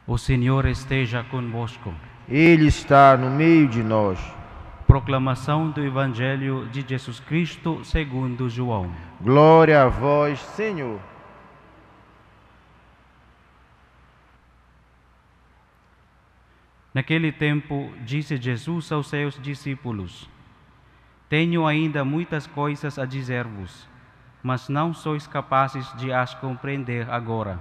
O Senhor esteja convosco. Ele está no meio de nós. Proclamação do Evangelho de Jesus Cristo segundo João. Glória a vós, Senhor. Naquele tempo, disse Jesus aos seus discípulos: Tenho ainda muitas coisas a dizer-vos, mas não sois capazes de as compreender agora.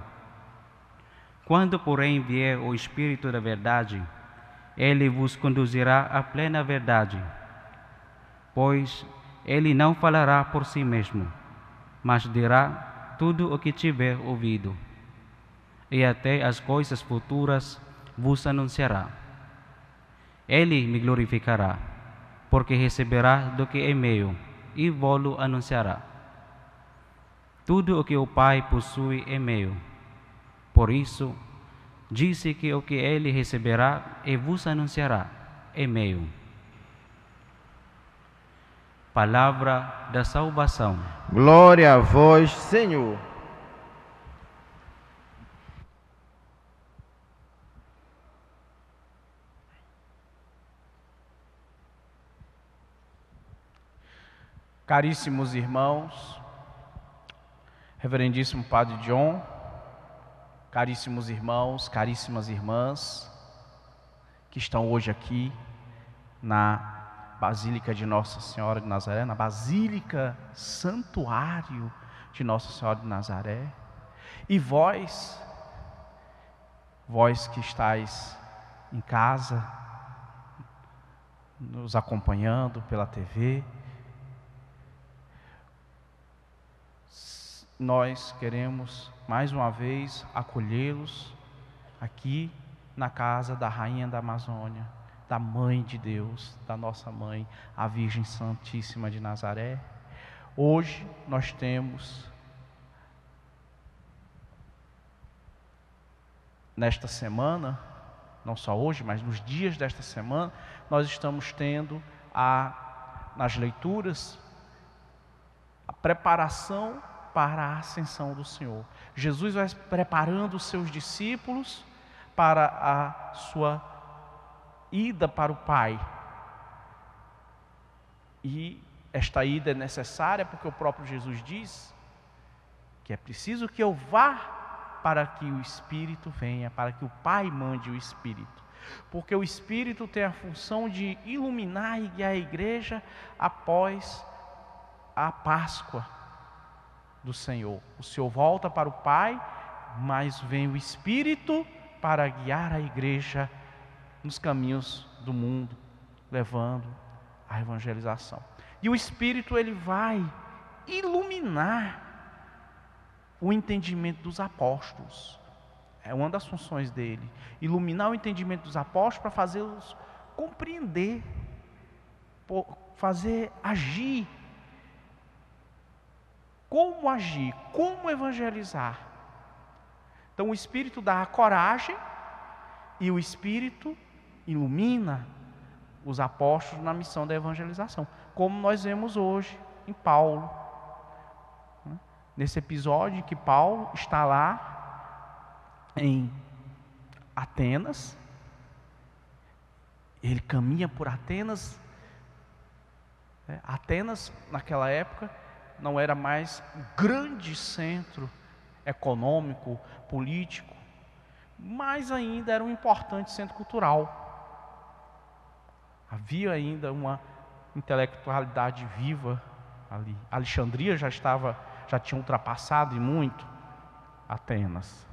Quando, porém, vier o Espírito da Verdade, ele vos conduzirá à plena verdade, pois ele não falará por si mesmo, mas dirá tudo o que tiver ouvido, e até as coisas futuras vos anunciará. Ele me glorificará, porque receberá do que é meu, e vou-lo anunciará. Tudo o que o Pai possui é meu. Por isso, disse que o que ele receberá e vos anunciará é meu. Palavra da salvação. Glória a vós, Senhor. Caríssimos irmãos, Reverendíssimo Padre John, caríssimos irmãos, caríssimas irmãs, que estão hoje aqui na Basílica de Nossa Senhora de Nazaré, na Basílica Santuário de Nossa Senhora de Nazaré, e vós que estáis em casa, nos acompanhando pela TV, nós queremos mais uma vez acolhê-los aqui na casa da Rainha da Amazônia, da Mãe de Deus, da nossa Mãe, a Virgem Santíssima de Nazaré. Hoje nós temos, nesta semana, não só hoje, mas nos dias desta semana, nós estamos tendo nas leituras a preparação para a ascensão do Senhor. Jesus vai preparando os seus discípulos para a sua ida para o Pai. E esta ida é necessária porque o próprio Jesus diz que é preciso que eu vá para que o Espírito venha, para que o Pai mande o Espírito. Porque o Espírito tem a função de iluminar e guiar a igreja após a Páscoa do Senhor. O Senhor volta para o Pai, mas vem o Espírito para guiar a igreja nos caminhos do mundo, levando a evangelização. E o Espírito, ele vai iluminar o entendimento dos apóstolos. É uma das funções dele, iluminar o entendimento dos apóstolos para fazê-los compreender, fazer agir. Como agir, como evangelizar. Então o Espírito dá a coragem e o Espírito ilumina os apóstolos na missão da evangelização, como nós vemos hoje em Paulo. Nesse episódio em que Paulo está lá em Atenas, ele caminha por Atenas. Atenas naquela época não era mais um grande centro econômico, político, mas ainda era um importante centro cultural. Havia ainda uma intelectualidade viva ali. Alexandria já tinha ultrapassado e muito Atenas.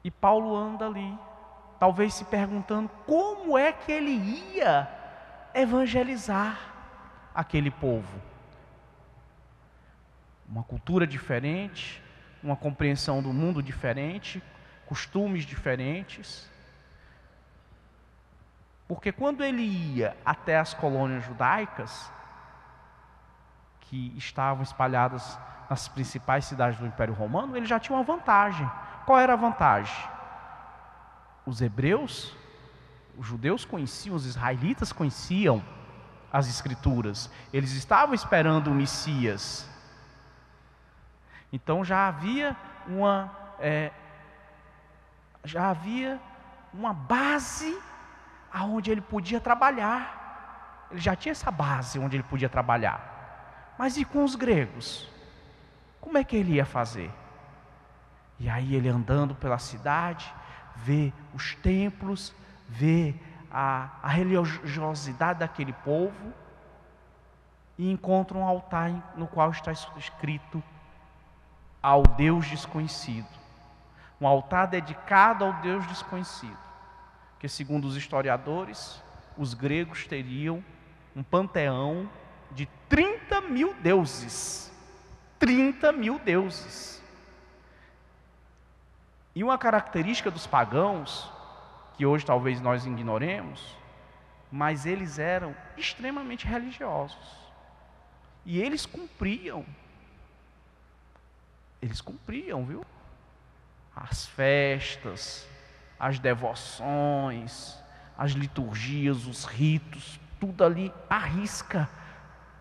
E Paulo anda ali, talvez se perguntando como é que ele ia evangelizar aquele povo. Uma cultura diferente, uma compreensão do mundo diferente, costumes diferentes. Porque quando ele ia até as colônias judaicas, que estavam espalhadas nas principais cidades do Império Romano, ele já tinha uma vantagem. Qual era a vantagem? Os hebreus, os judeus conheciam, os israelitas conheciam as Escrituras. Eles estavam esperando o Messias. Então já havia já havia uma base aonde ele podia trabalhar. Ele já tinha essa base onde ele podia trabalhar. Mas e com os gregos? Como é que ele ia fazer? E aí ele andando pela cidade, vê os templos, vê a religiosidade daquele povo e encontra um altar no qual está escrito ao Deus desconhecido. Um altar dedicado ao Deus desconhecido. Que segundo os historiadores, os gregos teriam um panteão de 30 mil deuses. 30 mil deuses. E uma característica dos pagãos, que hoje talvez nós ignoremos, mas eles eram extremamente religiosos. E eles cumpriam, viu? As festas, as devoções, as liturgias, os ritos, tudo ali à risca,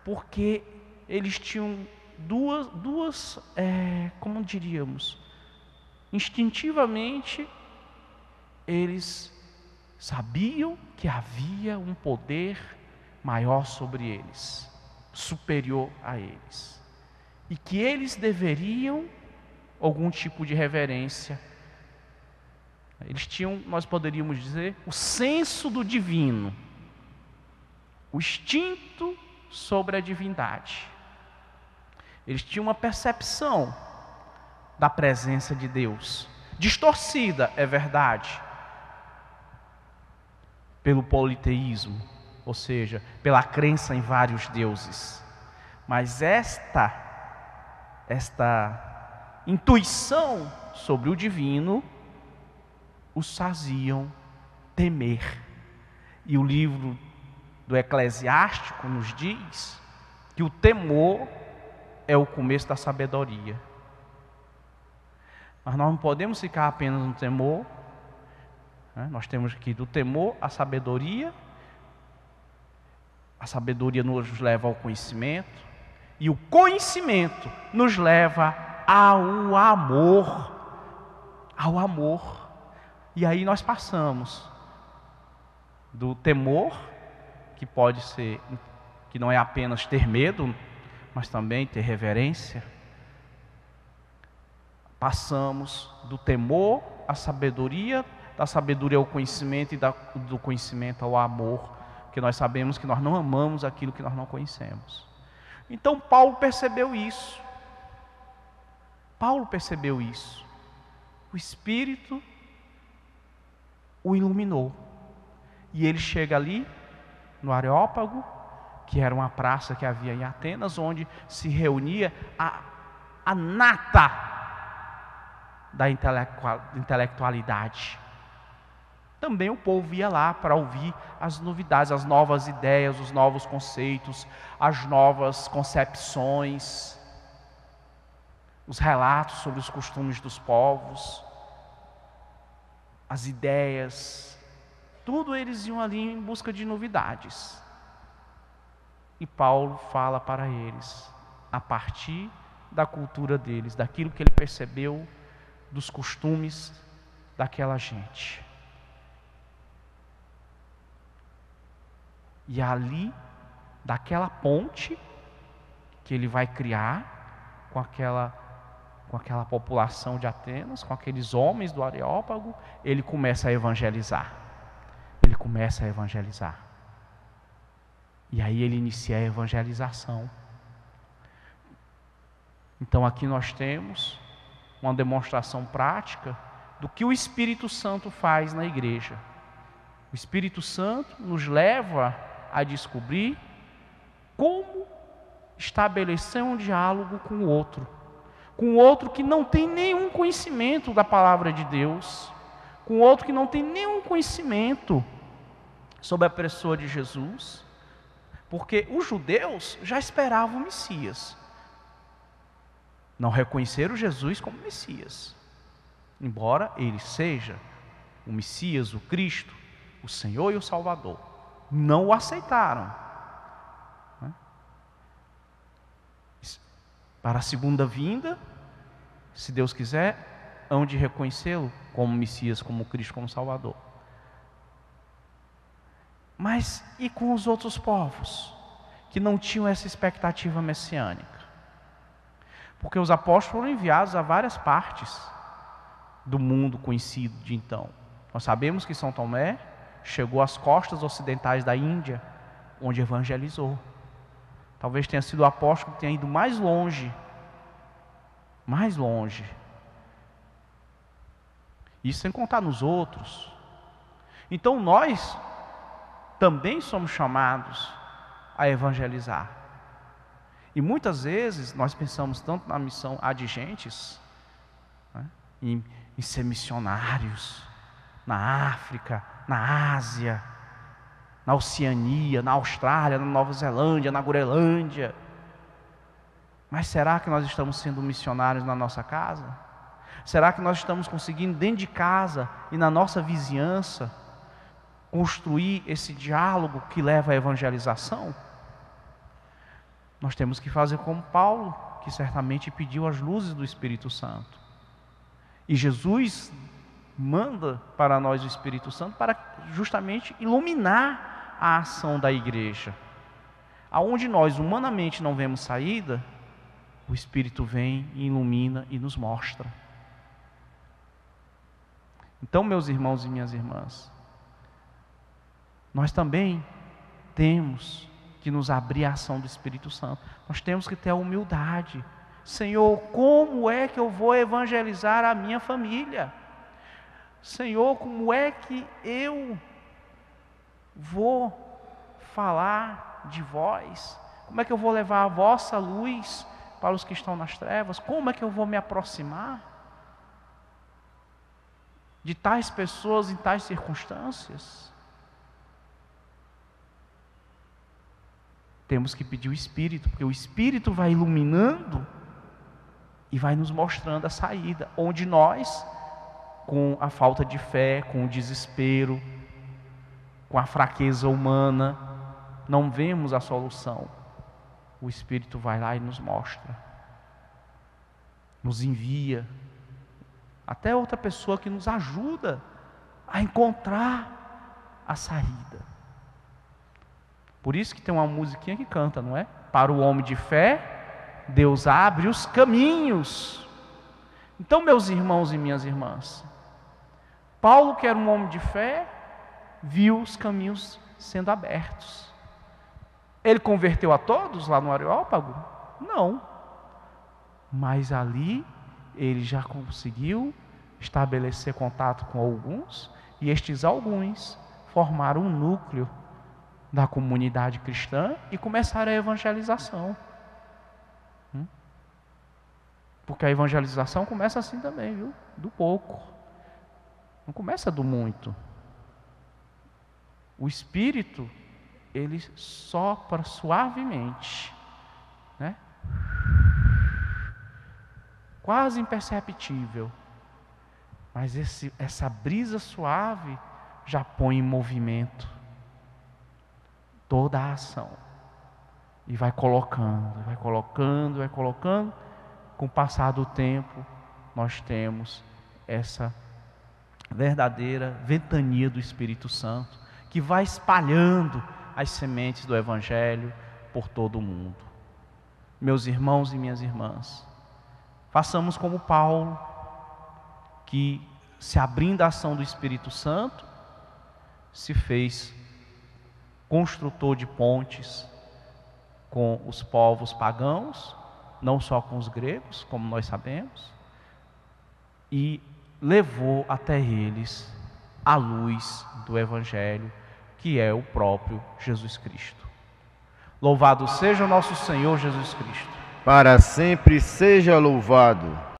porque eles tinham duas, como diríamos, instintivamente, eles sabiam que havia um poder maior sobre eles, superior a eles, e que eles deveriam algum tipo de reverência. Eles tinham, nós poderíamos dizer, o senso do divino, o instinto sobre a divindade. Eles tinham uma percepção da presença de Deus, distorcida, é verdade, pelo politeísmo, ou seja, pela crença em vários deuses. Mas esta intuição sobre o divino os faziam temer. E o livro do Eclesiástico nos diz que o temor é o começo da sabedoria. Mas nós não podemos ficar apenas no temor, né? Nós temos aqui do temor a sabedoria nos leva ao conhecimento, e o conhecimento nos leva ao amor. Ao amor. E aí nós passamos do temor, que pode ser, que não é apenas ter medo, mas também ter reverência. Passamos do temor à sabedoria, da sabedoria ao conhecimento e do conhecimento ao amor, porque nós sabemos que nós não amamos aquilo que nós não conhecemos. Então Paulo percebeu isso. O Espírito o iluminou. E ele chega ali, no Areópago, que era uma praça que havia em Atenas, onde se reunia a nata da intelectualidade. Também o povo ia lá para ouvir as novidades, as novas ideias, os novos conceitos, as novas concepções, os relatos sobre os costumes dos povos, as ideias, tudo eles iam ali em busca de novidades. E Paulo fala para eles, a partir da cultura deles, daquilo que ele percebeu dos costumes daquela gente. E ali, daquela ponte que ele vai criar com aquela população de Atenas, com aqueles homens do Areópago, ele começa a evangelizar. E aí ele inicia a evangelização. Então aqui nós temos uma demonstração prática do que o Espírito Santo faz na igreja. O Espírito Santo nos leva a descobrir como estabelecer um diálogo com o outro que não tem nenhum conhecimento da palavra de Deus, com outro que não tem nenhum conhecimento sobre a pessoa de Jesus, porque os judeus já esperavam o Messias, não reconheceram Jesus como Messias, embora ele seja o Messias, o Cristo, o Senhor e o Salvador, não o aceitaram. Para a segunda vinda, se Deus quiser, hão de reconhecê-lo como Messias, como Cristo, como Salvador. Mas e com os outros povos que não tinham essa expectativa messiânica? Porque os apóstolos foram enviados a várias partes do mundo conhecido de então. Nós sabemos que São Tomé chegou às costas ocidentais da Índia, onde evangelizou. Talvez tenha sido o apóstolo que tenha ido mais longe. Mais longe. Isso sem contar nos outros. Então nós também somos chamados a evangelizar. E muitas vezes nós pensamos tanto na missão adigentes, né, em ser missionários na África, na Ásia, na Oceania, na Austrália, na Nova Zelândia, na Groenlândia. Mas será que nós estamos sendo missionários na nossa casa? Será que nós estamos conseguindo dentro de casa e na nossa vizinhança construir esse diálogo que leva à evangelização? Nós temos que fazer como Paulo, que certamente pediu as luzes do Espírito Santo. E Jesus manda para nós o Espírito Santo para justamente iluminar a ação da igreja. Aonde nós humanamente não vemos saída, o Espírito vem, ilumina e nos mostra. Então, meus irmãos e minhas irmãs, nós também temos que nos abrir à ação do Espírito Santo. Nós temos que ter a humildade. Senhor, como é que eu vou evangelizar a minha família? Senhor, como é que eu vou falar de vós? Como é que eu vou levar a vossa luz para os que estão nas trevas? Como é que eu vou me aproximar de tais pessoas em tais circunstâncias? Temos que pedir o Espírito, porque o Espírito vai iluminando e vai nos mostrando a saída, onde nós, com a falta de fé, com o desespero, com a fraqueza humana, não vemos a solução. O Espírito vai lá e nos mostra, nos envia, até outra pessoa que nos ajuda a encontrar a saída. Por isso que tem uma musiquinha que canta, não é? Para o homem de fé, Deus abre os caminhos. Então, meus irmãos e minhas irmãs, Paulo, que era um homem de fé, viu os caminhos sendo abertos. Ele converteu a todos lá no Areópago? Não. Mas ali ele já conseguiu estabelecer contato com alguns, e estes alguns formaram um núcleo da comunidade cristã e começaram a evangelização. Porque a evangelização começa assim também, viu? Do pouco. Não começa do muito. O Espírito, ele sopra suavemente, né? Quase imperceptível. Mas essa brisa suave já põe em movimento toda a ação. E vai colocando, vai colocando, vai colocando. Com o passar do tempo, nós temos essa verdadeira ventania do Espírito Santo, que vai espalhando as sementes do Evangelho por todo o mundo. Meus irmãos e minhas irmãs, façamos como Paulo, que se abrindo à ação do Espírito Santo, se fez construtor de pontes com os povos pagãos, não só com os gregos, como nós sabemos, e levou até eles a luz do Evangelho, que é o próprio Jesus Cristo. Louvado seja o nosso Senhor Jesus Cristo. Para sempre seja louvado.